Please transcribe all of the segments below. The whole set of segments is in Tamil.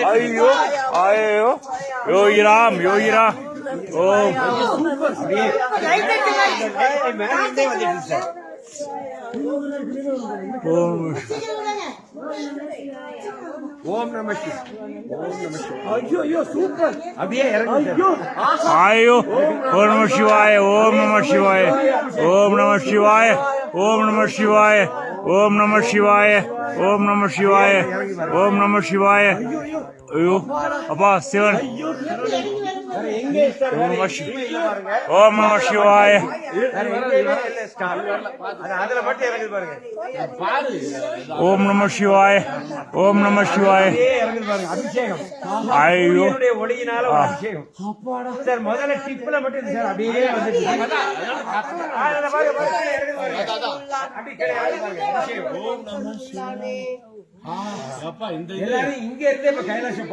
ஐயோ ஐயோ யோகிராம் யோகிராம் ஓம் ஓம் நம ஐயோ சூப்பர் அப்படியே ஐயோ ஓம் நம சிவாய ஓம் நம சிவாய ஓம் நம சிவாய ஓம் நம சிவாய ஓம் நம சிவாய ஓம் நம சிவாய ஓம் நம சிவாய ஐயோ அப்பா சிவன் ஓம் நம சிவாய ஓம் நம சிவாய ஓம் நம சிவாய ஐயோ ஒளியினால அபிஷேகம் சார் முதல்ல டிப்ல மட்டும் சார் அப்படியே இங்க இருந்தே இப்ப கைலாசம்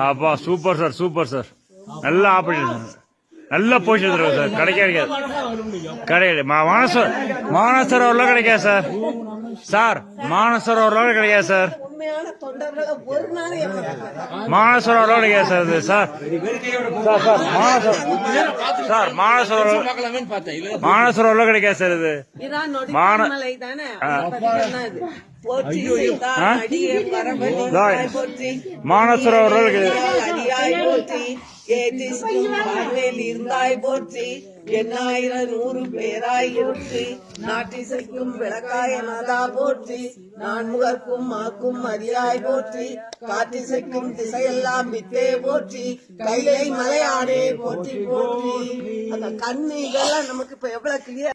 அப்பா சூப்பர் சார் சூப்பர் சார் நல்ல ஆப்பர்ச்சுனிட்டி சார் நல்ல பொசிஷன் இருக்கு சார் கிடைக்காது கிடையாது மானசரோவரில் கிடைக்காது சார் சார் மானசரோவரில் கிடைக்காது சார் மானசரோவரில் கிடைக்காது சார் இது சார் சார் மானசரோவரில் கிடைக்காது சார் இது மானசரோவரில் இருந்தாய் போற்றி எண்ணாயிரம் 100 பேராய் இருற்றி நாட்டிசைக்கும் விளக்காய நாதா போற்றி நான்முகர்க்கும் மாக்கும் மரியாய் போற்றி காற்றிசைக்கும் திசையெல்லாம் வித்தே போற்றி கைலை மலையாடே போற்றி போற்றி அந்த கண்ணு இதெல்லாம் நமக்கு இப்ப எவ்வளவு கிளியர்